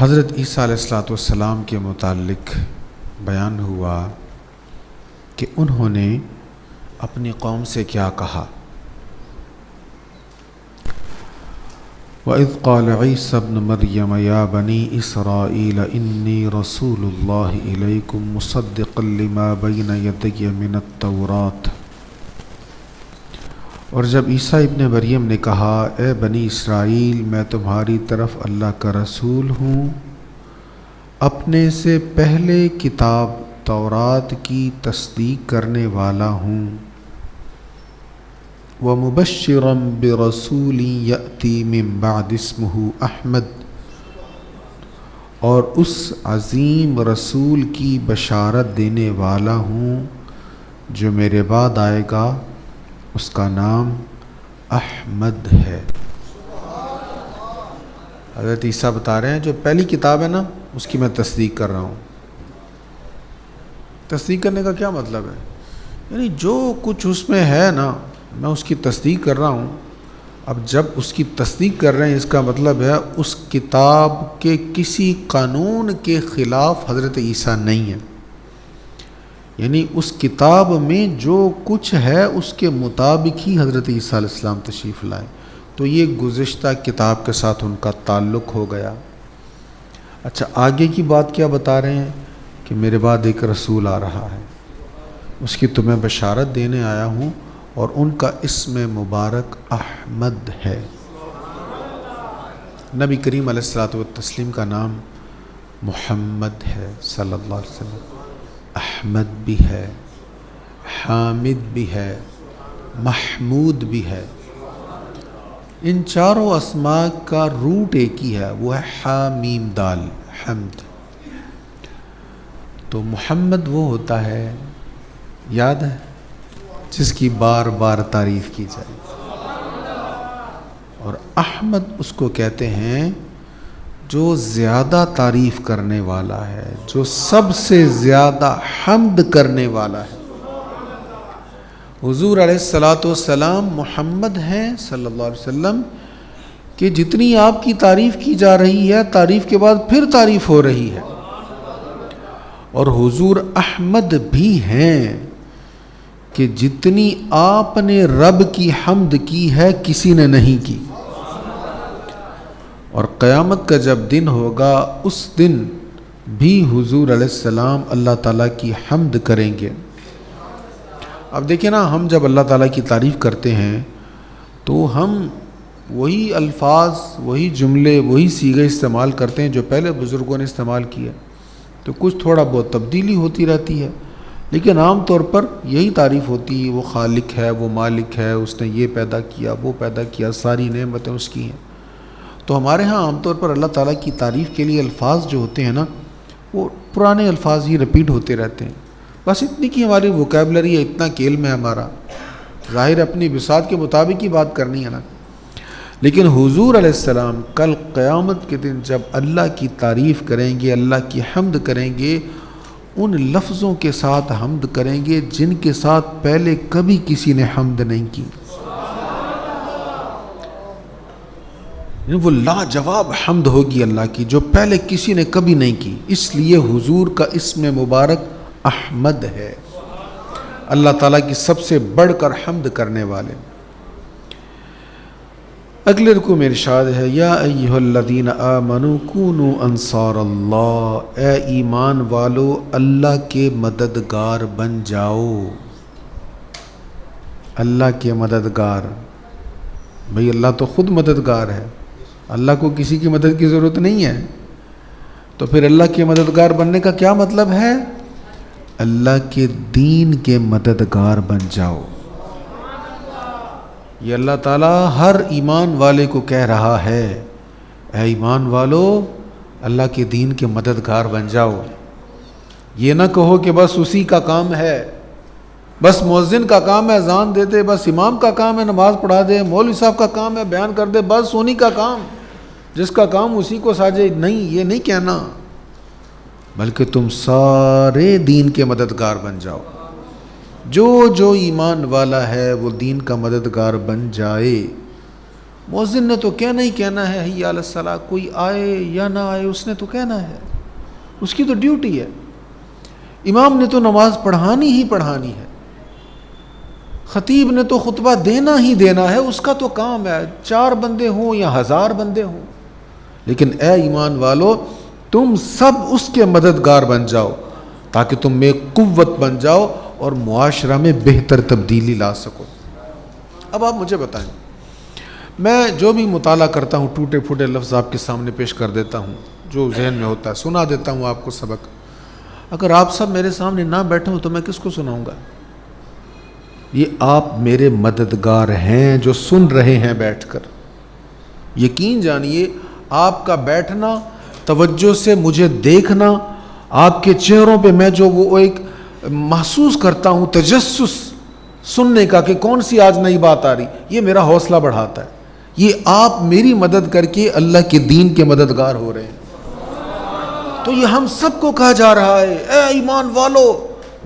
حضرت عیسیٰ علیہ السلام کے متعلق بیان ہوا کہ انہوں نے اپنی قوم سے کیا کہا۔ وَإِذْ قَالَ عِيسَى ابْنُ مَرْيَمَ يَا بَنِي إِسْرَائِيلَ إِنِّي رَسُولُ اللَّهِ إِلَيْكُمْ مُصَدِّقًا لِمَا بَيْنَ يَدَيَّ مِنَ التَّوْرَاةِ۔ اور جب عیسیٰ ابن مریم نے کہا اے بنی اسرائیل میں تمہاری طرف اللہ کا رسول ہوں، اپنے سے پہلے کتاب تورات کی تصدیق کرنے والا ہوں، وَمُبَشِّرًا بِرَسُولٍ يَأْتِي مِن بَعْدِ اسْمُهُ احمد، اور اس عظیم رسول کی بشارت دینے والا ہوں جو میرے بعد آئے گا، اس کا نام احمد ہے۔ حضرت عیسیٰ بتا رہے ہیں جو پہلی کتاب ہے نا اس کی میں تصدیق کر رہا ہوں۔ تصدیق کرنے کا کیا مطلب ہے؟ یعنی جو کچھ اس میں ہے نا میں اس کی تصدیق کر رہا ہوں۔ اب جب اس کی تصدیق کر رہے ہیں اس کا مطلب ہے اس کتاب کے کسی قانون کے خلاف حضرت عیسیٰ نہیں ہے، یعنی اس کتاب میں جو کچھ ہے اس کے مطابق ہی حضرت عیسیٰ علیہ السلام تشریف لائے، تو یہ گزشتہ کتاب کے ساتھ ان کا تعلق ہو گیا۔ اچھا آگے کی بات کیا بتا رہے ہیں کہ میرے بعد ایک رسول آ رہا ہے، اس کی تمہیں بشارت دینے آیا ہوں، اور ان کا اسم مبارک احمد ہے۔ نبی کریم علیہ الصلوۃ والتسلیم کا نام محمد ہے صلی اللہ علیہ وسلم، احمد بھی ہے، حامد بھی ہے، محمود بھی ہے۔ ان چاروں اسماء کا روٹ ایک ہی ہے، وہ ہے حا میم دال، حمد۔ تو محمد وہ ہوتا ہے، یاد ہے، جس کی بار بار تعریف کی جائے، اور احمد اس کو کہتے ہیں جو زیادہ تعریف کرنے والا ہے، جو سب سے زیادہ حمد کرنے والا ہے۔ حضور علیہ السلام محمد ہیں صلی اللہ علیہ وسلم کہ جتنی آپ کی تعریف کی جا رہی ہے تعریف کے بعد پھر تعریف ہو رہی ہے، اور حضور احمد بھی ہیں کہ جتنی آپ نے رب کی حمد کی ہے کسی نے نہیں کی، اور قیامت کا جب دن ہوگا اس دن بھی حضور علیہ السلام اللہ تعالیٰ کی حمد کریں گے۔ اب دیکھیں نا، ہم جب اللہ تعالیٰ کی تعریف کرتے ہیں تو ہم وہی الفاظ، وہی جملے، وہی صیغے استعمال کرتے ہیں جو پہلے بزرگوں نے استعمال کیا، تو کچھ تھوڑا بہت تبدیلی ہوتی رہتی ہے، لیکن عام طور پر یہی تعریف ہوتی ہے، وہ خالق ہے، وہ مالک ہے، اس نے یہ پیدا کیا، وہ پیدا کیا، ساری نعمتیں اس کی ہیں۔ تو ہمارے ہاں عام طور پر اللہ تعالیٰ کی تعریف کے لیے الفاظ جو ہوتے ہیں نا وہ پرانے الفاظ ہی رپیٹ ہوتے رہتے ہیں، بس اتنی کی ہماری ووکیبلری ہے، اتنا کہ علم ہے ہمارا، ظاہر اپنی بساط کے مطابق ہی بات کرنی ہے نا۔ لیکن حضور علیہ السلام کل قیامت کے دن جب اللہ کی تعریف کریں گے، اللہ کی حمد کریں گے، ان لفظوں کے ساتھ حمد کریں گے جن کے ساتھ پہلے کبھی کسی نے حمد نہیں کی، وہ لاجواب حمد ہوگی اللہ کی جو پہلے کسی نے کبھی نہیں کی۔ اس لیے حضور کا اسم مبارک احمد ہے، اللہ تعالیٰ کی سب سے بڑھ کر حمد کرنے والے۔ اگلے رکوع میں ارشاد ہے یا ایھا الذین آمنوا کونوا انصار اللہ، اے ایمان والو اللہ کے مددگار بن جاؤ۔ اللہ کے مددگار، بھئی اللہ تو خود مددگار ہے، اللہ کو کسی کی مدد کی ضرورت نہیں ہے، تو پھر اللہ کے مددگار بننے کا کیا مطلب ہے؟ اللہ کے دین کے مددگار بن جاؤ۔ یہ اللہ تعالیٰ ہر ایمان والے کو کہہ رہا ہے، اے ایمان والو اللہ کے دین کے مددگار بن جاؤ۔ یہ نہ کہو کہ بس اسی کا کام ہے، بس مؤذن کا کام ہے اذان دے دے، بس امام کا کام ہے نماز پڑھا دے، مولوی صاحب کا کام ہے بیان کر دے، بس انہی کا کام، جس کا کام اسی کو ساجے۔ نہیں، یہ نہیں کہنا، بلکہ تم سارے دین کے مددگار بن جاؤ۔ جو ایمان والا ہے وہ دین کا مددگار بن جائے، مؤذن نے تو کہنا ہی کہنا ہے حی علی الصلاۃ، کوئی آئے یا نہ آئے اس نے تو کہنا ہے، اس کی تو ڈیوٹی ہے۔ امام نے تو نماز پڑھانی ہی پڑھانی ہے، خطیب نے تو خطبہ دینا ہی دینا ہے، اس کا تو کام ہے، 4 بندے ہوں یا 1000 بندے ہوں۔ لیکن اے ایمان والو، تم سب اس کے مددگار بن جاؤ تاکہ تم میں قوت بن جاؤ اور معاشرہ میں بہتر تبدیلی لا سکو۔ اب آپ مجھے بتائیں، میں جو بھی مطالعہ کرتا ہوں ٹوٹے پھوٹے لفظ آپ کے سامنے پیش کر دیتا ہوں، جو ذہن میں ہوتا ہے سنا دیتا ہوں آپ کو سبق۔ اگر آپ سب میرے سامنے نہ بیٹھے ہوں تو میں کس کو سناؤں گا؟ یہ آپ میرے مددگار ہیں جو سن رہے ہیں بیٹھ کر۔ یقین جانیے آپ کا بیٹھنا، توجہ سے مجھے دیکھنا، آپ کے چہروں پہ میں جو وہ ایک محسوس کرتا ہوں تجسس سننے کا کہ کون سی آج نئی بات آ رہی، یہ میرا حوصلہ بڑھاتا ہے۔ یہ آپ میری مدد کر کے اللہ کے دین کے مددگار ہو رہے ہیں۔ تو یہ ہم سب کو کہا جا رہا ہے، اے ایمان والو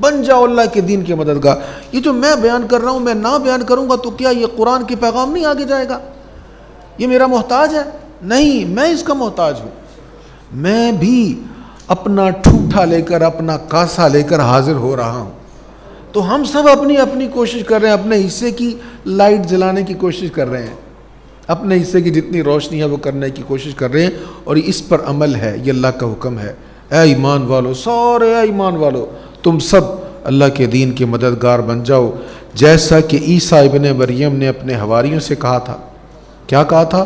بن جاؤ اللہ کے دین کے مددگار۔ یہ جو میں بیان کر رہا ہوں، میں نہ بیان کروں گا تو کیا یہ قرآن کے پیغام نہیں آگے جائے گا؟ یہ میرا محتاج ہے؟ نہیں، میں اس کا محتاج ہوں۔ میں بھی اپنا ٹھوٹا لے کر، اپنا کاسا لے کر حاضر ہو رہا ہوں۔ تو ہم سب اپنی اپنی کوشش کر رہے ہیں، اپنے حصے کی لائٹ جلانے کی کوشش کر رہے ہیں، اپنے حصے کی جتنی روشنی ہے وہ کرنے کی کوشش کر رہے ہیں، اور اس پر عمل ہے، یہ اللہ کا حکم ہے۔ اے ایمان والو، سارے اے ایمان والو، تم سب اللہ کے دین کے مددگار بن جاؤ، جیسا کہ عیسیٰ ابن مریم نے اپنے حواریوں سے کہا تھا۔ کیا کہا تھا؟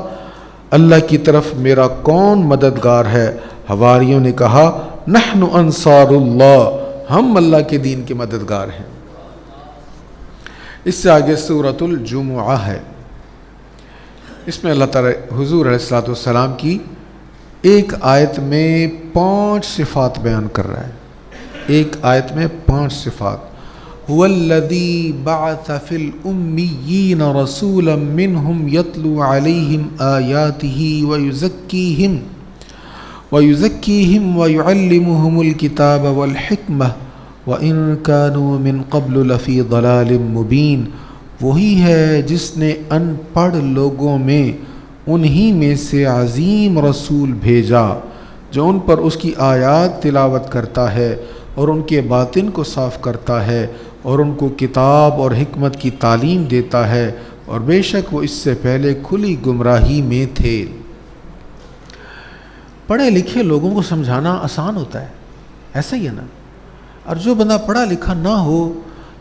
اللہ کی طرف میرا کون مددگار ہے؟ حواریوں نے کہا نحن انصار اللہ، ہم اللہ کے دین کے مددگار ہیں۔ اس سے آگے سورۃ الجمعہ ہے، اس میں اللہ تعالی حضور علیہ الصلوۃ والسلام کی ایک آیت میں 5 صفات بیان کر رہا ہے، ایک آیت میں 5 صفات۔ هو الذي بعث في الأميين رسولا منهم يتلو عليهم آياته ويزكيهم ويعلمهم الكتاب والحكمة وإن كانوا من قبل لفي ضلال مبين۔ وہی ہے جس نے ان پڑھ لوگوں میں انہی میں سے عظیم رسول بھیجا جو ان پر اس کی آیات تلاوت کرتا ہے اور ان کے باطن کو صاف کرتا ہے اور ان کو کتاب اور حکمت کی تعلیم دیتا ہے، اور بے شک وہ اس سے پہلے کھلی گمراہی میں تھے۔ پڑھے لکھے لوگوں کو سمجھانا آسان ہوتا ہے، ایسا ہی ہے نا؟ اور جو بندہ پڑھا لکھا نہ ہو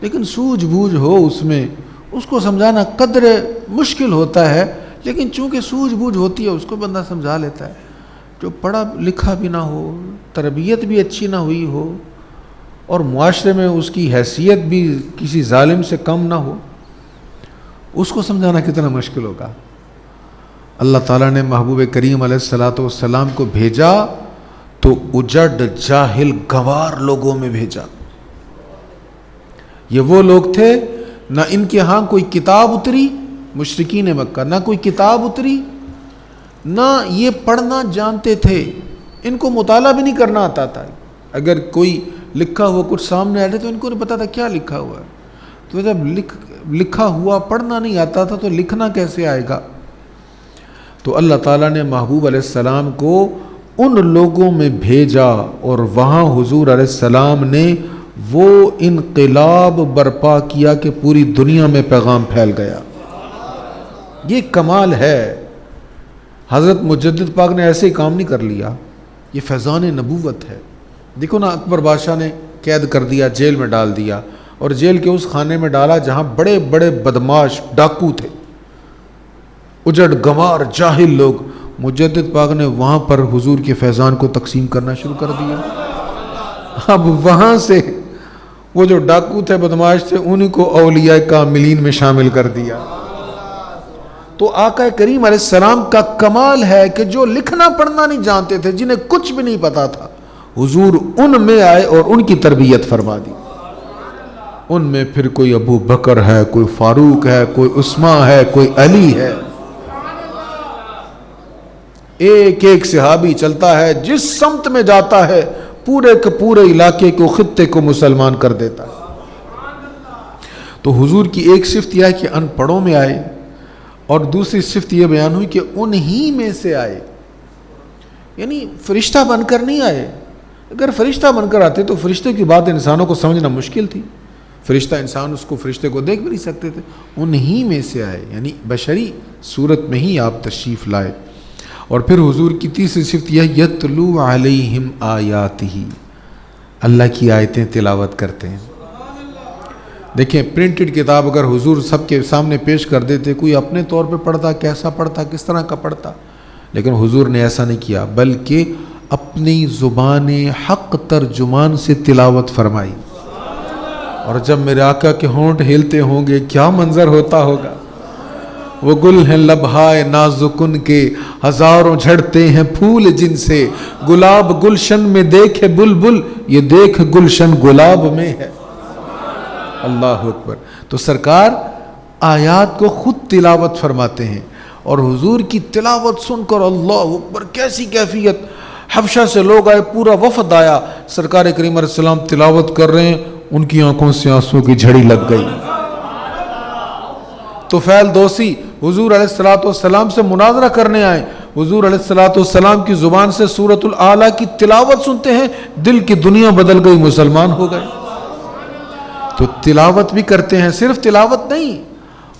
لیکن سوجھ بوجھ ہو اس میں، اس کو سمجھانا قدر مشکل ہوتا ہے، لیکن چونکہ سوجھ بوجھ ہوتی ہے اس کو بندہ سمجھا لیتا ہے۔ جو پڑھا لکھا بھی نہ ہو، تربیت بھی اچھی نہ ہوئی ہو، اور معاشرے میں اس کی حیثیت بھی کسی ظالم سے کم نہ ہو، اس کو سمجھانا کتنا مشکل ہوگا۔ اللہ تعالیٰ نے محبوب کریم علیہ الصلوۃ والسلام کو بھیجا تو اجڑ جاہل گوار لوگوں میں بھیجا۔ یہ وہ لوگ تھے نہ ان کے ہاں کوئی کتاب اتری، مشرکین مکہ، نہ کوئی کتاب اتری، نہ یہ پڑھنا جانتے تھے، ان کو مطالعہ بھی نہیں کرنا آتا تھا۔ اگر کوئی لکھا ہوا کچھ سامنے آئے تو ان کو نہیں پتا تھا کیا لکھا ہوا ہے، تو جب لکھا ہوا پڑھنا نہیں آتا تھا تو لکھنا کیسے آئے گا؟ تو اللہ تعالیٰ نے محبوب علیہ السلام کو ان لوگوں میں بھیجا، اور وہاں حضور علیہ السلام نے وہ انقلاب برپا کیا کہ پوری دنیا میں پیغام پھیل گیا۔ یہ کمال ہے، حضرت مجدد پاک نے ایسے ہی کام نہیں کر لیا، یہ فیضان نبوت ہے۔ دیکھو نا، اکبر بادشاہ نے قید کر دیا، جیل میں ڈال دیا، اور جیل کے اس خانے میں ڈالا جہاں بڑے بڑے بدماش ڈاکو تھے، اجڑ گنوار جاہل لوگ۔ مجدد پاک نے وہاں پر حضور کے فیضان کو تقسیم کرنا شروع کر دیا۔ اب وہاں سے وہ جو ڈاکو تھے، بدماش تھے، انہیں کو اولیاء کاملین میں شامل کر دیا۔ تو آقا کریم علیہ السلام کا کمال ہے کہ جو لکھنا پڑھنا نہیں جانتے تھے، جنہیں کچھ بھی نہیں پتا تھا، حضور ان میں آئے اور ان کی تربیت فرما دی۔ ان میں پھر کوئی ابو بکر ہے، کوئی فاروق ہے، کوئی عثمان ہے، کوئی علی ہے، ایک ایک صحابی چلتا ہے، جس سمت میں جاتا ہے پورے کے پورے علاقے کو، خطے کو مسلمان کر دیتا ہے۔ تو حضور کی ایک صفت یہ ہے کہ ان پڑھوں میں آئے، اور دوسری صفت یہ بیان ہوئی کہ انہی میں سے آئے، یعنی فرشتہ بن کر نہیں آئے. اگر فرشتہ بن کر آتے تو فرشتے کی بات انسانوں کو سمجھنا مشکل تھی. فرشتہ انسان اس کو فرشتے کو دیکھ بھی نہیں سکتے تھے. انہی میں سے آئے، یعنی بشری صورت میں ہی آپ تشریف لائے. اور پھر حضور کی تیسری صفت یہ یتلو علیہم آیاتہ، اللہ کی آیتیں تلاوت کرتے ہیں. دیکھیں پرنٹڈ کتاب اگر حضور سب کے سامنے پیش کر دیتے، کوئی اپنے طور پہ پڑھتا، کیسا پڑھتا، کس طرح کا پڑھتا، لیکن حضور نے ایسا نہیں کیا، بلکہ اپنی زبان حق ترجمان سے تلاوت فرمائی. اور جب میرے آقا کے ہونٹ ہلتے ہوں گے کیا منظر ہوتا ہوگا. وہ گل ہیں لبہائے نازکن کے، ہزاروں جھڑتے ہیں پھول جن سے، گلاب گلشن میں دیکھے بلبل، یہ دیکھ گلشن گلاب میں ہے. اللہ اکبر. تو سرکار آیات کو خود تلاوت فرماتے ہیں، اور حضور کی تلاوت سن کر اللہ اکبر کیسی کیفیت. حبشہ سے لوگ آئے، پورا وفد آیا، سرکار کریم علیہ السلام تلاوت کر رہے ہیں، ان کی آنکھوں سے آنسوں کی جھڑی لگ گئی. طفیل دوسی حضور علیہ السلام سے مناظرہ کرنے آئے، حضور علیہ السلام کی زبان سے سورۃ الاعلیٰ کی تلاوت سنتے ہیں، دل کی دنیا بدل گئی، مسلمان ہو گئے. تو تلاوت بھی کرتے ہیں، صرف تلاوت نہیں،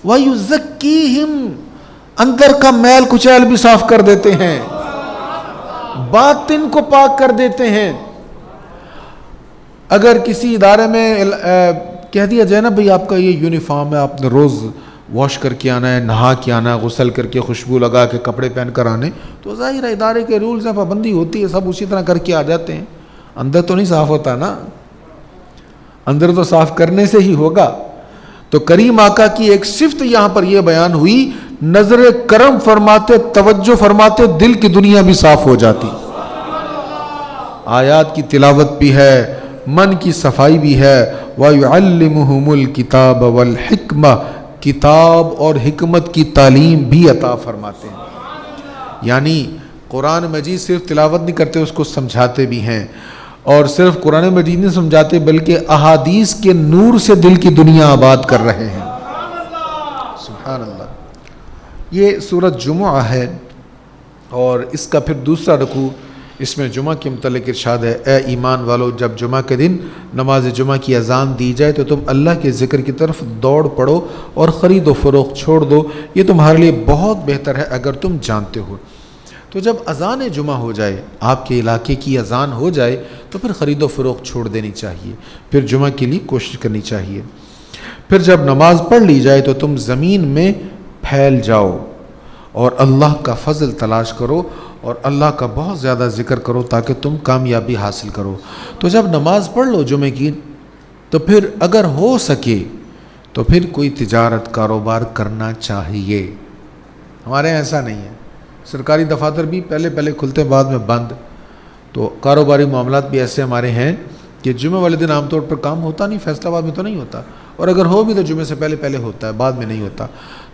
وَيُزَكِّيهِمْ، اندر کا میل کچیل بھی صاف کر دیتے ہیں، باطن کو پاک کر دیتے ہیں. اگر کسی ادارے میں کہہ دیا جائے نا بھئی آپ کا یہ یونیفارم ہے، آپ نے روز واش کر کے آنا ہے، نہا کے آنا ہے، غسل کر کے خوشبو لگا کے کپڑے پہن کر آنے، تو ظاہر ہے ادارے کے رولز ہیں، پابندی ہوتی ہے، سب اسی طرح کر کے آ جاتے ہیں. اندر تو نہیں صاف ہوتا نا، اندر تو صاف کرنے سے ہی ہوگا. تو کریم آقا کی ایک صفت یہاں پر یہ بیان ہوئی، نظر کرم فرماتے، توجہ فرماتے، دل کی دنیا بھی صاف ہو جاتی. آیات کی تلاوت بھی ہے، من کی صفائی بھی ہے. وَيُعَلِّمُهُمُ الْكِتَابَ وَالْحِكْمَةَ، کتاب اور حکمت کی تعلیم بھی عطا فرماتے ہیں. یعنی قرآن مجید صرف تلاوت نہیں کرتے، اس کو سمجھاتے بھی ہیں. اور صرف قرآن مجید نہیں سمجھاتے، بلکہ احادیث کے نور سے دل کی دنیا آباد کر رہے ہیں. سبحان اللہ. یہ سورۃ جمعہ ہے، اور اس کا پھر دوسرا رکوع، اس میں جمعہ کے متعلق ارشاد ہے، اے ایمان والو، جب جمعہ کے دن نماز جمعہ کی اذان دی جائے تو تم اللہ کے ذکر کی طرف دوڑ پڑو اور خرید و فروخت چھوڑ دو، یہ تمہارے لیے بہت بہتر ہے اگر تم جانتے ہو. تو جب اذان جمعہ ہو جائے، آپ کے علاقے کی اذان ہو جائے، تو پھر خرید و فروخت چھوڑ دینی چاہیے، پھر جمعہ کے لیے کوشش کرنی چاہیے. پھر جب نماز پڑھ لی جائے تو تم زمین میں پھیل جاؤ اور اللہ کا فضل تلاش کرو اور اللہ کا بہت زیادہ ذکر کرو تاکہ تم کامیابی حاصل کرو. تو جب نماز پڑھ لو جمعے کی، تو پھر اگر ہو سکے تو پھر کوئی تجارت کاروبار کرنا چاہیے. ہمارے یہاں ایسا نہیں ہے، سرکاری دفاتر بھی پہلے کھلتے بعد میں بند. تو کاروباری معاملات بھی ایسے ہمارے ہیں کہ جمعہ والے دن عام طور پر کام ہوتا نہیں، فیصلہ آباد میں تو نہیں ہوتا، اور اگر ہو بھی تو جمعے سے پہلے ہوتا ہے، بعد میں نہیں ہوتا.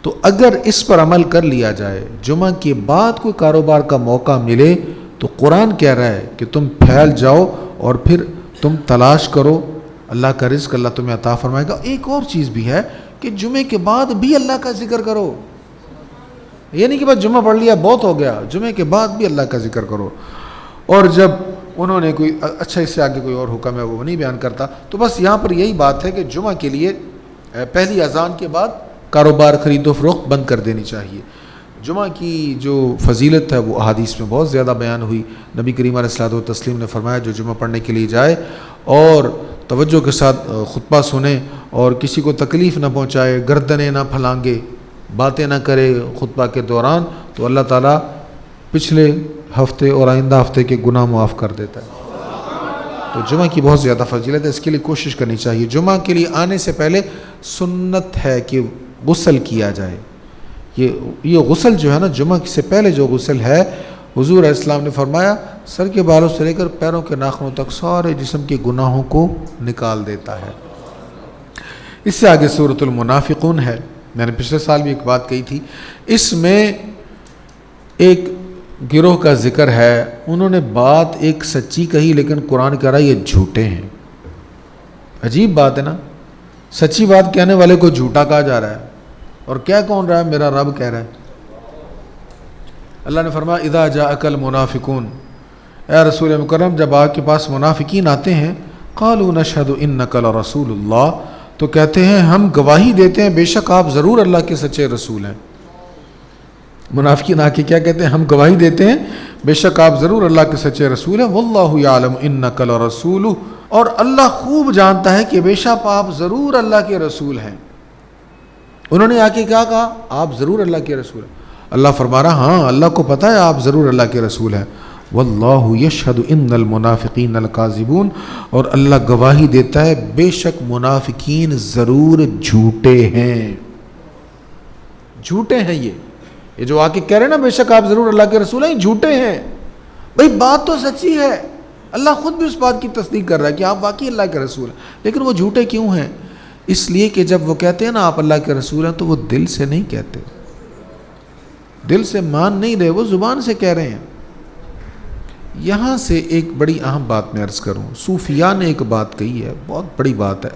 تو اگر اس پر عمل کر لیا جائے، جمعہ کے بعد کوئی کاروبار کا موقع ملے، تو قرآن کہہ رہا ہے کہ تم پھیل جاؤ اور پھر تم تلاش کرو، اللہ کا رزق اللہ تمہیں عطا فرمائے گا. ایک اور چیز بھی ہے کہ جمعے کے بعد بھی اللہ کا ذکر کرو. یہ نہیں کہ بس جمعہ پڑھ لیا بہت ہو گیا، جمعے کے بعد بھی اللہ کا ذکر کرو. اور جب انہوں نے کوئی اچھا اس سے آگے کوئی اور حکم ہے وہ نہیں بیان کرتا، تو بس یہاں پر یہی بات ہے کہ جمعہ کے لیے پہلی اذان کے بعد کاروبار خرید و فروخت بند کر دینی چاہیے. جمعہ کی جو فضیلت ہے وہ احادیث میں بہت زیادہ بیان ہوئی. نبی کریم علیہ الصلوۃ والتسلیم نے فرمایا جو جمعہ پڑھنے کے لیے جائے اور توجہ کے ساتھ خطبہ سنے اور کسی کو تکلیف نہ پہنچائے، گردنیں نہ پھلانگے، باتیں نہ کرے خطبہ کے دوران، تو اللہ تعالیٰ پچھلے ہفتے اور آئندہ ہفتے کے گناہ معاف کر دیتا ہے. تو جمعہ کی بہت زیادہ فضیلت ہے، اس کے لیے کوشش کرنی چاہیے. جمعہ کے لیے آنے سے پہلے سنت ہے کہ غسل کیا جائے. یہ غسل جو ہے نا، جمعہ سے پہلے جو غسل ہے، حضور علیہ السلام نے فرمایا سر کے بالوں سے لے کر پیروں کے ناخنوں تک سارے جسم کے گناہوں کو نکال دیتا ہے. اس سے آگے سورۃ المنافقون ہے. میں نے پچھلے سال بھی ایک بات کہی تھی، اس میں ایک گروہ کا ذکر ہے. انہوں نے بات ایک سچی کہی، لیکن قرآن کہہ رہا ہے یہ جھوٹے ہیں. عجیب بات ہے نا، سچی بات کہنے والے کو جھوٹا کہا جا رہا ہے. اور کیا کون رہا ہے؟ میرا رب کہہ رہا ہے۔ اللہ نے فرمایا اذا جاءک المنافقون، اے رسول مکرم جب آپ کے پاس منافقین آتے ہیں، قالوا نشہد انک لرسول اللہ، تو کہتے ہیں ہم گواہی دیتے ہیں بے شک آپ ضرور اللہ کے سچے رسول ہیں۔ منافقین آ کے کیا کہتے ہیں؟ ہم گواہی دیتے ہیں بے شک آپ ضرور اللہ کے سچے رسول ہیں، واللہ یعلم انک لرسولہ، اور اللہ خوب جانتا ہے کہ بے شک آپ ضرور اللہ کے رسول ہیں۔ انہوں نے آ کے کیا کہا؟ آپ ضرور اللہ کے رسول ہیں۔ اللہ فرما رہا ہاں اللہ کو پتہ ہے آپ ضرور اللہ کے رسول ہیں۔ واللہ یشہد ان المنافقین الکاذبون، اور اللہ گواہی دیتا ہے بے شک منافقین ضرور جھوٹے ہیں۔ جھوٹے ہیں یہ جو آ کے کہہ رہے ہیں نا بے شک آپ ضرور اللہ کے رسول ہیں، یہ جھوٹے ہیں۔ بھئی بات تو سچی ہے، اللہ خود بھی اس بات کی تصدیق کر رہا ہے کہ آپ واقعی اللہ کے رسول ہیں، لیکن وہ جھوٹے کیوں ہیں؟ اس لیے کہ جب وہ کہتے ہیں نا آپ اللہ کے رسول ہیں تو وہ دل سے نہیں کہتے، دل سے مان نہیں رہے، وہ زبان سے کہہ رہے ہیں۔ یہاں سے ایک بڑی اہم بات میں عرض کروں، صوفیاء نے ایک بات کہی ہے، بہت بڑی بات ہے۔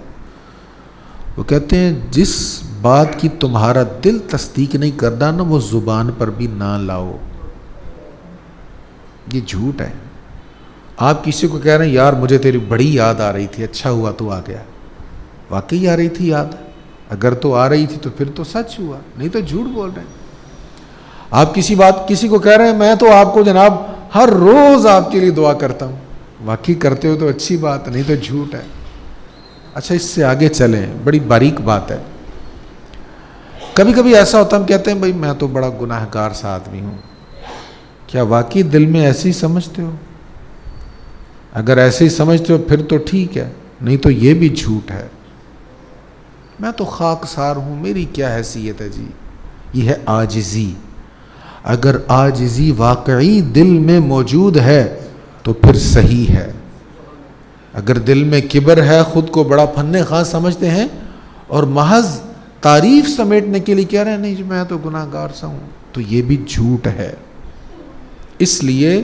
وہ کہتے ہیں جس بات کی تمہارا دل تصدیق نہیں کرنا نا، وہ زبان پر بھی نہ لاؤ۔ یہ جھوٹ ہے۔ آپ کسی کو کہہ رہے ہیں یار مجھے تیری بڑی یاد آ رہی تھی، اچھا ہوا تو آ گیا، واقعی آ رہی تھی یاد؟ اگر تو آ رہی تھی تو پھر تو سچ ہوا، نہیں تو جھوٹ بول رہے ہیں۔ آپ کسی کو کہہ رہے ہیں میں تو آپ کو جناب ہر روز آپ کے لیے دعا کرتا ہوں، واقعی کرتے ہو تو اچھی بات، نہیں تو جھوٹ ہے۔ اچھا اس سے آگے چلیں، بڑی باریک بات ہے۔ کبھی کبھی ایسا ہوتا ہم کہتے ہیں بھائی میں تو بڑا گناہ گار سا آدمی ہوں، کیا واقعی دل میں ایسے ہی سمجھتے ہو؟ اگر ایسے ہی سمجھتے ہو پھر تو ٹھیک ہے، نہیں تو یہ بھی جھوٹ ہے۔ میں تو خاکسار ہوں، میری کیا حیثیت ہے جی، یہ ہے عاجزی۔ اگر عاجزی واقعی دل میں موجود ہے تو پھر صحیح ہے۔ اگر دل میں کبر ہے، خود کو بڑا فن خواہ سمجھتے ہیں اور محض تعریف سمیٹنے کے لیے کہہ رہے ہیں نہیں جی میں تو گناہ گار سا ہوں، تو یہ بھی جھوٹ ہے۔ اس لیے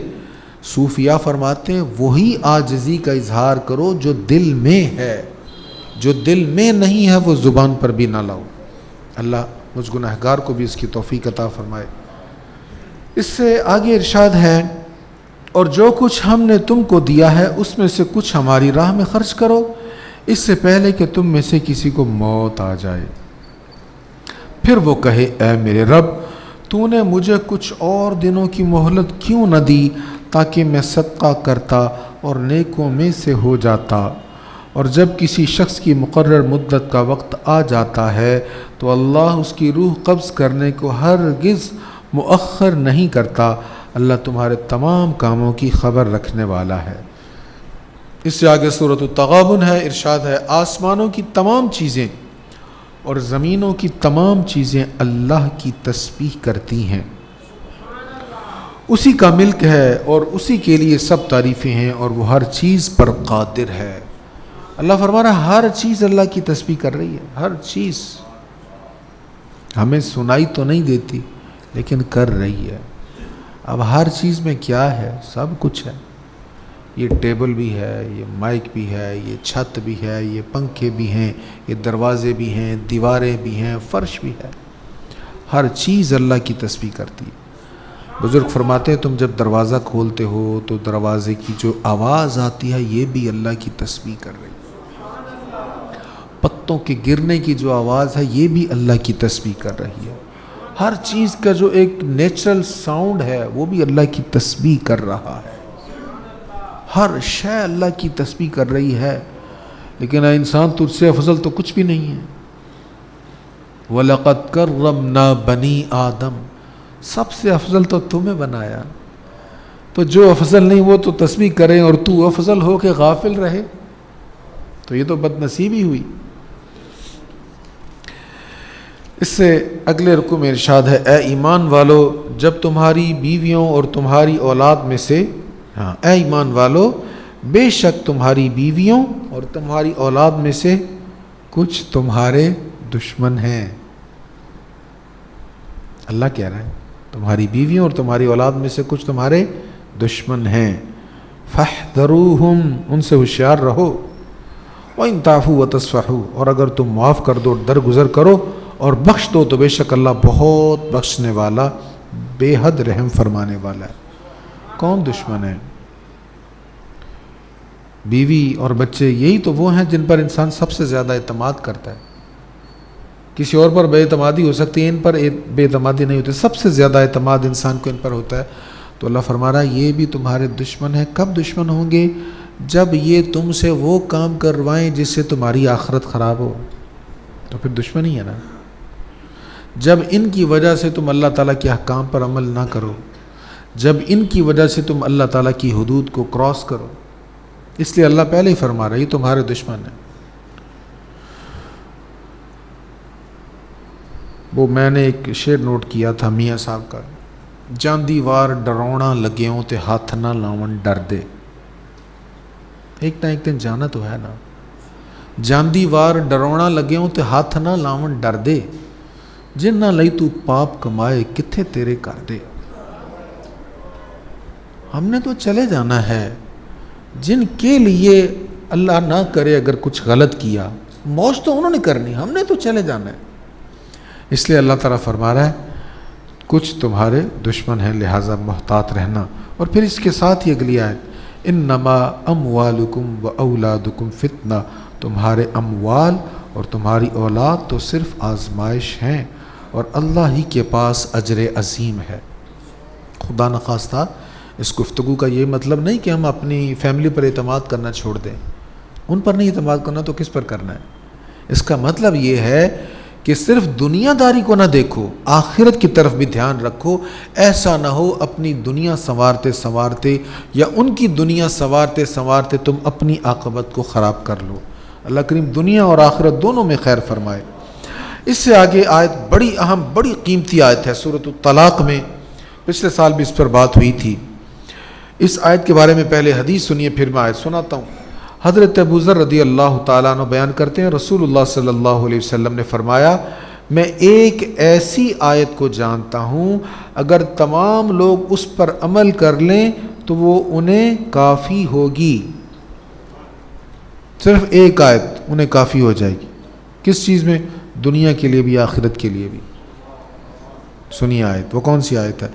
صوفیاء فرماتے ہیں وہی عاجزی کا اظہار کرو جو دل میں ہے، جو دل میں نہیں ہے وہ زبان پر بھی نہ لاؤ۔ اللہ مجھ گناہگار کو بھی اس کی توفیق عطا فرمائے۔ اس سے آگے ارشاد ہے اور جو کچھ ہم نے تم کو دیا ہے اس میں سے کچھ ہماری راہ میں خرچ کرو، اس سے پہلے کہ تم میں سے کسی کو موت آ جائے۔ پھر وہ کہے اے میرے رب تو نے مجھے کچھ اور دنوں کی مہلت کیوں نہ دی تاکہ میں صدقہ کرتا اور نیکوں میں سے ہو جاتا۔ اور جب کسی شخص کی مقرر مدت کا وقت آ جاتا ہے تو اللہ اس کی روح قبض کرنے کو ہرگز مؤخر نہیں کرتا، اللہ تمہارے تمام کاموں کی خبر رکھنے والا ہے۔ اس سے آگے سورۃ التغابن ہے، ارشاد ہے آسمانوں کی تمام چیزیں اور زمینوں کی تمام چیزیں اللہ کی تسبیح کرتی ہیں، اسی کا ملک ہے اور اسی کے لیے سب تعریفیں ہیں اور وہ ہر چیز پر قادر ہے۔ اللہ فرما رہا ہے ہر چیز اللہ کی تسبیح کر رہی ہے، ہر چیز ہمیں سنائی تو نہیں دیتی لیکن کر رہی ہے۔ اب ہر چیز میں کیا ہے؟ سب کچھ ہے، یہ ٹیبل بھی ہے، یہ مائک بھی ہے، یہ چھت بھی ہے، یہ پنکھے بھی ہیں، یہ دروازے بھی ہیں، دیواریں بھی ہیں، فرش بھی ہے، ہر چیز اللہ کی تسبیح کرتی ہے۔ بزرگ فرماتے ہیں تم جب دروازہ کھولتے ہو تو دروازے کی جو آواز آتی ہے یہ بھی اللہ کی تسبیح کر رہی ہے، پتوں کے گرنے کی جو آواز ہے یہ بھی اللہ کی تسبیح کر رہی ہے، ہر چیز کا جو ایک نیچرل ساؤنڈ ہے وہ بھی اللہ کی تسبیح کر رہا ہے، ہر شے اللہ کی تسبیح کر رہی ہے۔ لیکن اے انسان تجھ سے افضل تو کچھ بھی نہیں ہے۔ وَلَقَدْ كَرَّمْنَا بَنِي آدم، سب سے افضل تو تمہیں بنایا، تو جو افضل نہیں وہ تو تسبیح کریں اور تو افضل ہو کے غافل رہے تو یہ تو بد نصیبی ہوئی۔ اس سے اگلے رکوع میں ارشاد ہے اے ایمان والو جب تمہاری بیویوں اور تمہاری اولاد میں سے اے ایمان والو بے شک تمہاری بیویوں اور تمہاری اولاد میں سے کچھ تمہارے دشمن ہیں۔ اللہ کہہ رہا ہے تمہاری بیویوں اور تمہاری اولاد میں سے کچھ تمہارے دشمن ہیں، فاحذروہم، ان سے ہوشیار رہو، وَإِن تَعْفُوا وَتَصْفَحُوا، اور اگر تم معاف کر دو، درگزر کرو اور بخش دو تو بے شک اللہ بہت بخشنے والا بے حد رحم فرمانے والا ہے۔ کون دشمن ہے؟ بیوی اور بچے، یہی تو وہ ہیں جن پر انسان سب سے زیادہ اعتماد کرتا ہے۔ کسی اور پر بے اعتمادی ہو سکتی ہے، ان پر بے اعتمادی نہیں ہوتی، سب سے زیادہ اعتماد انسان کو ان پر ہوتا ہے۔ تو اللہ فرما رہا ہے یہ بھی تمہارے دشمن ہیں۔ کب دشمن ہوں گے؟ جب یہ تم سے وہ کام کروائیں جس سے تمہاری آخرت خراب ہو، تو پھر دشمن ہی ہے نا۔ جب ان کی وجہ سے تم اللہ تعالیٰ کے احکام پر عمل نہ کرو، جب ان کی وجہ سے تم اللہ تعالیٰ کی حدود کو کراس کرو، اس لیے اللہ پہلے ہی فرما رہا ہے یہ تمہارے دشمن ہیں۔ وہ میں نے ایک شعر نوٹ کیا تھا میاں صاحب کا، جاندی وار ڈرونا لگیوں تے ہاتھ نہ لاون ڈر دے۔ ایک نہ ایک دن جانا تو ہے نا۔ جاندی وار ڈرونا لگیوں تے ہاتھ نہ لاون ڈر دے، جن نہ لئی تو پاپ کمائے کتھے تیرے کر دے۔ ہم نے تو چلے جانا ہے، جن کے لیے اللہ نہ کرے اگر کچھ غلط کیا، موج تو انہوں نے کرنی، ہم نے تو چلے جانا ہے۔ اس لیے اللہ تعالیٰ فرما رہا ہے کچھ تمہارے دشمن ہیں، لہٰذا محتاط رہنا۔ اور پھر اس کے ساتھ ہی اگلی آیت، انما اموالکم و اولادکم فتنہ، تمہارے اموال اور تمہاری اولاد تو صرف آزمائش ہیں، اور اللہ ہی کے پاس اجر عظیم ہے۔ خدا نخواستہ اس گفتگو کا یہ مطلب نہیں کہ ہم اپنی فیملی پر اعتماد کرنا چھوڑ دیں، ان پر نہیں اعتماد کرنا تو کس پر کرنا ہے؟ اس کا مطلب یہ ہے کہ صرف دنیا داری کو نہ دیکھو، آخرت کی طرف بھی دھیان رکھو۔ ایسا نہ ہو اپنی دنیا سنوارتے سنوارتے یا ان کی دنیا سنوارتے سنوارتے تم اپنی عاقبت کو خراب کر لو۔ اللہ کریم دنیا اور آخرت دونوں میں خیر فرمائے۔ اس سے آگے آیت بڑی اہم، بڑی قیمتی آیت ہے سورۃ الطلاق میں، پچھلے سال بھی اس پر بات ہوئی تھی۔ اس آیت کے بارے میں پہلے حدیث سنیے، پھر میں آیت سناتا ہوں۔ حضرت ابو ذر رضی اللہ تعالیٰ عنہ بیان کرتے ہیں رسول اللہ صلی اللہ علیہ وسلم نے فرمایا، میں ایک ایسی آیت کو جانتا ہوں اگر تمام لوگ اس پر عمل کر لیں تو وہ انہیں کافی ہوگی۔ صرف ایک آیت انہیں کافی ہو جائے گی۔ کس چیز میں؟ دنیا کے لیے بھی آخرت کے لیے بھی۔ سنیے آیت، وہ کون سی آیت ہے؟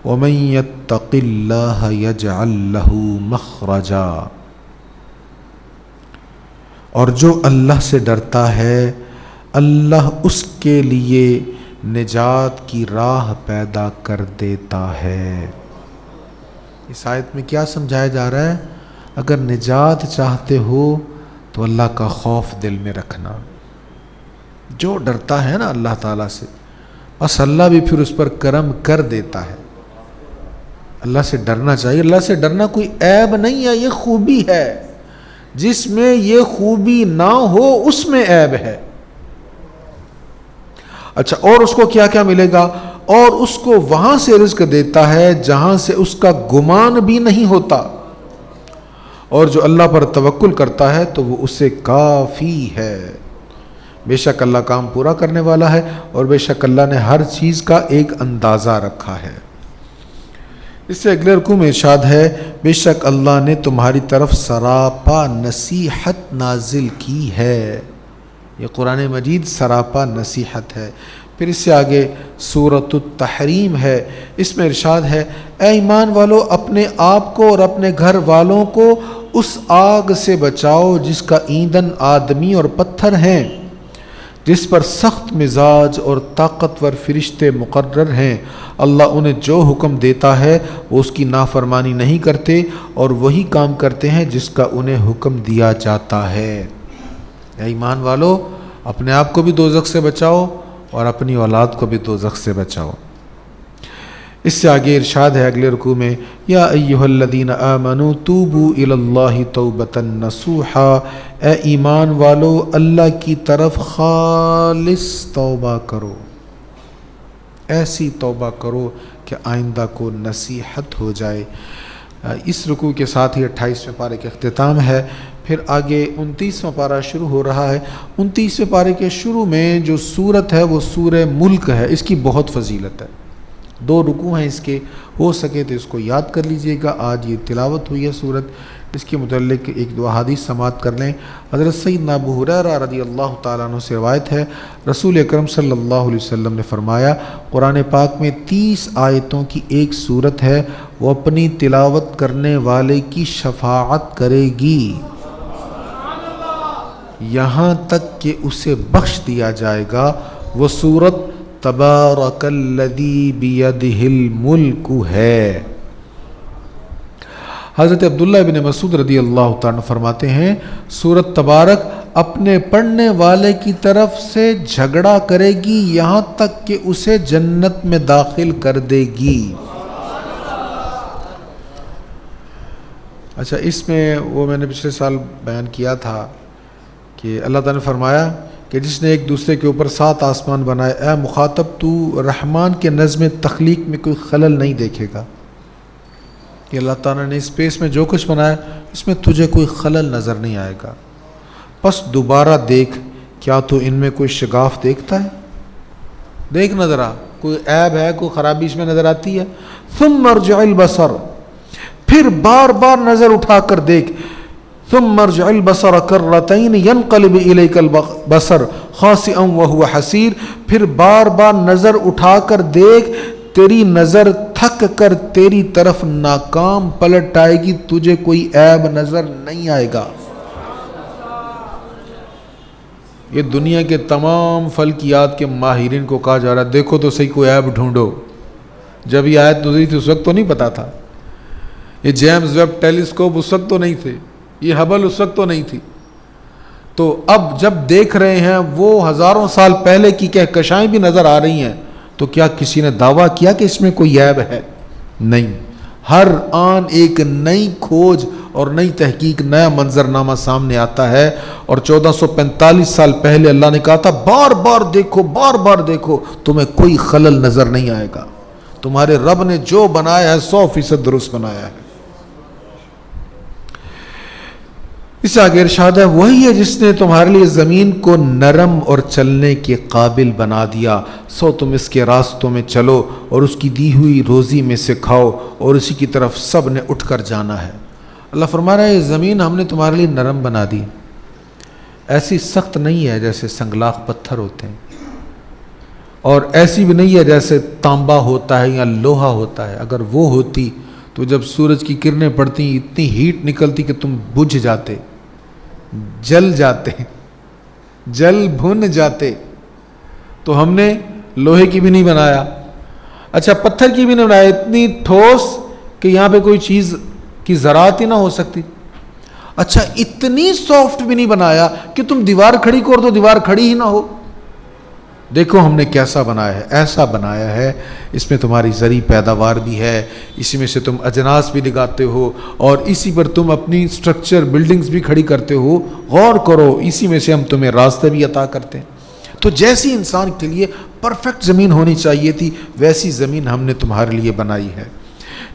وَمَن يَتَّقِ اللَّهَ يَجْعَل لَّهُ مَخْرَجًا، اور جو اللہ سے ڈرتا ہے اللہ اس کے لیے نجات کی راہ پیدا کر دیتا ہے۔ اس آیت میں کیا سمجھایا جا رہا ہے؟ اگر نجات چاہتے ہو تو اللہ کا خوف دل میں رکھنا۔ جو ڈرتا ہے نا اللہ تعالیٰ سے، بس اللہ بھی پھر اس پر کرم کر دیتا ہے۔ اللہ سے ڈرنا چاہیے۔ اللہ سے ڈرنا کوئی عیب نہیں ہے، یہ خوبی ہے۔ جس میں یہ خوبی نہ ہو اس میں عیب ہے۔ اچھا، اور اس کو کیا کیا ملے گا؟ اور اس کو وہاں سے رزق دیتا ہے جہاں سے اس کا گمان بھی نہیں ہوتا، اور جو اللہ پر توکل کرتا ہے تو وہ اسے کافی ہے۔ بے شک اللہ کام پورا کرنے والا ہے، اور بے شک اللہ نے ہر چیز کا ایک اندازہ رکھا ہے۔ اس سے اگلے رکوع میں ارشاد ہے، بے شک اللہ نے تمہاری طرف سراپا نصیحت نازل کی ہے۔ یہ قرآن مجید سراپا نصیحت ہے۔ پھر اس سے آگے سورۃ التحریم ہے، اس میں ارشاد ہے، اے ایمان والو اپنے آپ کو اور اپنے گھر والوں کو اس آگ سے بچاؤ جس کا ایندھن آدمی اور پتھر ہیں، جس پر سخت مزاج اور طاقتور فرشتے مقرر ہیں۔ اللہ انہیں جو حکم دیتا ہے وہ اس کی نافرمانی نہیں کرتے، اور وہی کام کرتے ہیں جس کا انہیں حکم دیا جاتا ہے۔ اے ایمان والو اپنے آپ کو بھی دوزخ سے بچاؤ اور اپنی اولاد کو بھی دوزخ سے بچاؤ۔ اس سے آگے ارشاد ہے اگلے رکوع میں، یا ایھا الذین آمنوا توبوا الی اللہ توبۃ نصوحا، اے ایمان والو اللہ کی طرف خالص توبہ کرو، ایسی توبہ کرو کہ آئندہ کو نصیحت ہو جائے۔ اس رکوع کے ساتھ ہی 28ویں پارے کا اختتام ہے۔ پھر آگے 29واں پارہ شروع ہو رہا ہے۔ 29ویں پارے کے شروع میں جو سورت ہے وہ سورہ ملک ہے، اس کی بہت فضیلت ہے۔ 2 رکوع ہیں اس کے، ہو سکے تو اس کو یاد کر لیجئے گا۔ آج یہ تلاوت ہوئی ہے سورت، اس کے متعلق ایک دو حدیث سماعت کر لیں۔ حضرت سیدنا ابو ہریرہ رضی اللہ تعالیٰ عنہ سے روایت ہے، رسول اکرم صلی اللہ علیہ وسلم نے فرمایا، قرآن پاک میں 30 آیتوں کی ایک صورت ہے، وہ اپنی تلاوت کرنے والے کی شفاعت کرے گی یہاں تک کہ اسے بخش دیا جائے گا۔ وہ صورت تبارک الذی بیدہ الملک ہے۔ حضرت عبداللہ بن مسعود رضی اللہ تعالیٰ فرماتے ہیں، سورت تبارک اپنے پڑھنے والے کی طرف سے جھگڑا کرے گی یہاں تک کہ اسے جنت میں داخل کر دے گی۔ اچھا، اس میں وہ میں نے پچھلے سال بیان کیا تھا کہ اللہ تعالیٰ نے فرمایا کہ جس نے ایک دوسرے کے اوپر 7 آسمان بنائے، اے مخاطب تو رحمان کے نظم تخلیق میں کوئی خلل نہیں دیکھے گا کہ اللہ تعالیٰ نے اسپیس میں جو کچھ بنایا اس میں تجھے کوئی خلل نظر نہیں آئے گا، پس دوبارہ دیکھ، کیا تو ان میں کوئی شگاف دیکھتا ہے؟ دیکھ نظر آ، کوئی عیب ہے، کوئی خرابی اس میں نظر آتی ہے؟ ثم ارجع البصر، پھر بار بار نظر اٹھا کر دیکھ، ثم ارجع البصر کرتین ينقلب الیک البصر خاسئا وهو حسیر، پھر بار بار نظر اٹھا کر دیکھ، تیری نظر تھک کر تیری طرف ناکام پلٹ آئے گی، تجھے کوئی عیب نظر نہیں آئے گا۔ یہ دنیا کے تمام فلکیات کے ماہرین کو کہا جا رہا ہے، دیکھو تو صحیح کوئی عیب ڈھونڈو۔ جب یہ آیت نزلی تھی اس وقت تو نہیں پتا تھا، یہ جیمز ویب ٹیلیسکوپ اس وقت تو نہیں تھے، یہ ہبل اس وقت تو نہیں تھی، تو اب جب دیکھ رہے ہیں وہ ہزاروں سال پہلے کی کہکشائیں بھی نظر آ رہی ہیں، تو کیا کسی نے دعویٰ کیا کہ اس میں کوئی عیب ہے؟ نہیں، ہر آن ایک نئی کھوج اور نئی تحقیق، نیا منظرنامہ سامنے آتا ہے، اور 1445 سال پہلے اللہ نے کہا تھا بار بار دیکھو، بار بار دیکھو، تمہیں کوئی خلل نظر نہیں آئے گا، تمہارے رب نے جو بنایا ہے 100% درست بنایا ہے۔ اس سے آگے ارشاد ہے، وہی ہے جس نے تمہارے لیے زمین کو نرم اور چلنے کے قابل بنا دیا، سو تم اس کے راستوں میں چلو اور اس کی دی ہوئی روزی میں سے کھاؤ، اور اسی کی طرف سب نے اٹھ کر جانا ہے۔ اللہ فرما رہا ہے، یہ زمین ہم نے تمہارے لیے نرم بنا دی، ایسی سخت نہیں ہے جیسے سنگلاخ پتھر ہوتے ہیں، اور ایسی بھی نہیں ہے جیسے تانبا ہوتا ہے یا لوہا ہوتا ہے، اگر وہ ہوتی تو جب سورج کی کرنیں پڑتی اتنی ہیٹ نکلتی کہ تم بجھ جاتے، جل جاتے، جل بھن جاتے، تو ہم نے لوہے کی بھی نہیں بنایا، اچھا پتھر کی بھی نہیں بنایا، اتنی ٹھوس کہ یہاں پہ کوئی چیز کی ذرات ہی نہ ہو سکتی، اچھا اتنی سافٹ بھی نہیں بنایا کہ تم دیوار کھڑی کرو تو دیوار کھڑی ہی نہ ہو۔ دیکھو ہم نے کیسا بنایا ہے، ایسا بنایا ہے، اس میں تمہاری زرعی پیداوار بھی ہے، اسی میں سے تم اجناس بھی لگاتے ہو، اور اسی پر تم اپنی سٹرکچر بلڈنگز بھی کھڑی کرتے ہو، غور کرو، اسی میں سے ہم تمہیں راستے بھی عطا کرتے ہیں۔ تو جیسی انسان کے لیے پرفیکٹ زمین ہونی چاہیے تھی، ویسی زمین ہم نے تمہارے لیے بنائی ہے۔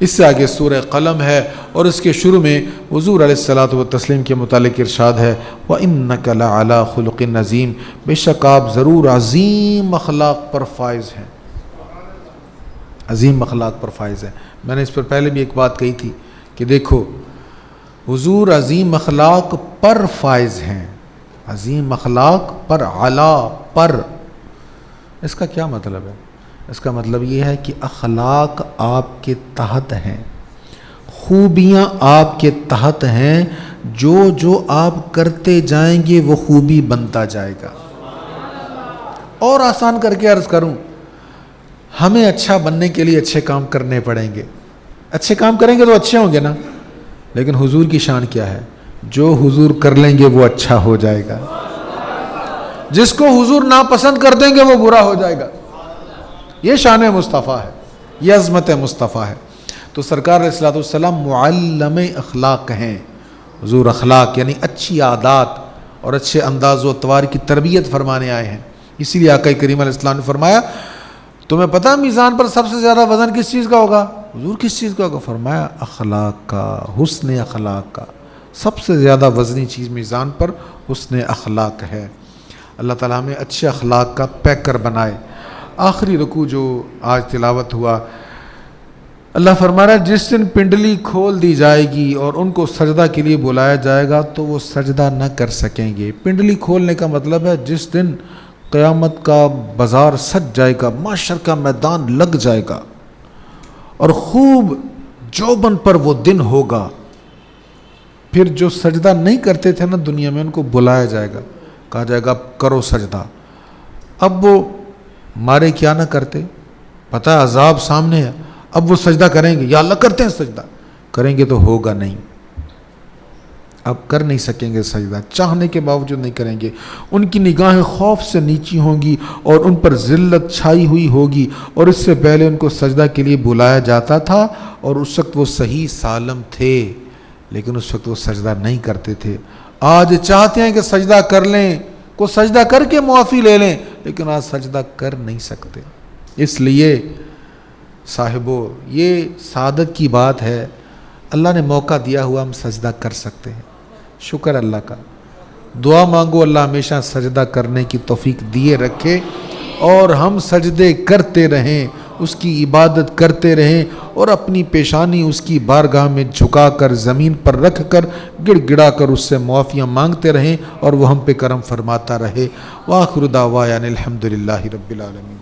اس سے آگے سورہ قلم ہے، اور اس کے شروع میں حضور علیہ الصلاۃ والتسلیم کے متعلق ارشاد ہے، وَإِنَّكَ لَعَلَىٰ خُلُقٍ عَظِيمٍ، بے شک آپ ضرور عظیم اخلاق پر فائز ہیں، عظیم اخلاق پر فائز ہیں۔ میں نے اس پر پہلے بھی ایک بات کہی تھی کہ دیکھو حضور عظیم اخلاق پر فائز ہیں، عظیم اخلاق پر، علا پر، اس کا کیا مطلب ہے؟ اس کا مطلب یہ ہے کہ اخلاق آپ کے تحت ہیں، خوبیاں آپ کے تحت ہیں، جو جو آپ کرتے جائیں گے وہ خوبی بنتا جائے گا۔ اور آسان کر کے عرض کروں، ہمیں اچھا بننے کے لیے اچھے کام کرنے پڑیں گے، اچھے کام کریں گے تو اچھے ہوں گے نا، لیکن حضور کی شان کیا ہے؟ جو حضور کر لیں گے وہ اچھا ہو جائے گا، جس کو حضور ناپسند کر دیں گے وہ برا ہو جائے گا۔ یہ شان مصطفیٰ ہے، یہ عظمت مصطفیٰ ہے۔ تو سرکار علیہ الصلوۃ والسلام معلم اخلاق ہیں، حضور اخلاق یعنی اچھی عادات اور اچھے انداز و اطوار کی تربیت فرمانے آئے ہیں۔ اسی لیے آقا کریم علیہ السلام نے فرمایا، تمہیں پتہ میزان پر سب سے زیادہ وزن کس چیز کا ہوگا؟ حضور کس چیز کا ہوگا؟ فرمایا اخلاق کا، حسن اخلاق کا، سب سے زیادہ وزنی چیز میزان پر حسن اخلاق ہے۔ اللہ تعالیٰ ہمیں اچھے اخلاق کا پیکر بنائے۔ آخری رکوع جو آج تلاوت ہوا، اللہ فرما رہا ہے جس دن پنڈلی کھول دی جائے گی اور ان کو سجدہ کے لیے بلایا جائے گا تو وہ سجدہ نہ کر سکیں گے۔ پنڈلی کھولنے کا مطلب ہے جس دن قیامت کا بازار سج جائے گا، محشر کا میدان لگ جائے گا اور خوب جوبن پر وہ دن ہوگا، پھر جو سجدہ نہیں کرتے تھے نا دنیا میں ان کو بلایا جائے گا، کہا جائے گا کرو سجدہ۔ اب وہ مارے کیا نہ کرتے، پتہ ہے عذاب سامنے ہے، اب وہ سجدہ کریں گے، یا اللہ کرتے ہیں سجدہ، کریں گے تو ہوگا نہیں، اب کر نہیں سکیں گے سجدہ، چاہنے کے باوجود نہیں کریں گے۔ ان کی نگاہیں خوف سے نیچی ہوں گی اور ان پر ذلت چھائی ہوئی ہوگی، اور اس سے پہلے ان کو سجدہ کے لیے بلایا جاتا تھا اور اس وقت وہ صحیح سالم تھے، لیکن اس وقت وہ سجدہ نہیں کرتے تھے۔ آج چاہتے ہیں کہ سجدہ کر لیں، کو سجدہ کر کے معافی لے لیں، لیکن آج سجدہ کر نہیں سکتے۔ اس لیے صاحبو یہ سعادت کی بات ہے، اللہ نے موقع دیا ہوا ہم سجدہ کر سکتے ہیں، شکر اللہ کا۔ دعا مانگو اللہ ہمیشہ سجدہ کرنے کی توفیق دیے رکھے اور ہم سجدے کرتے رہیں، اس کی عبادت کرتے رہیں اور اپنی پیشانی اس کی بارگاہ میں جھکا کر زمین پر رکھ کر گڑ گڑا کر اس سے معافیاں مانگتے رہیں اور وہ ہم پہ کرم فرماتا رہے۔ وآخر دعوانا الحمدللہ رب العالمین۔